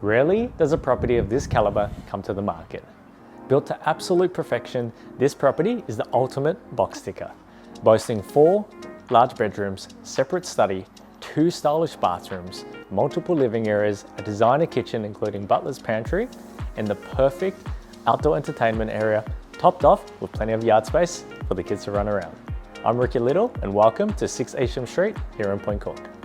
Rarely does a property of this caliber come to the market. Built to absolute perfection, this property is the ultimate box ticker, boasting 4 large bedrooms, separate study, 2 stylish bathrooms, multiple living areas, a designer kitchen including butler's pantry, and the perfect outdoor entertainment area, topped off with plenty of yard space for the kids to run around. I'm Ricky Little and welcome to 6 Isham Street here in Point Cook.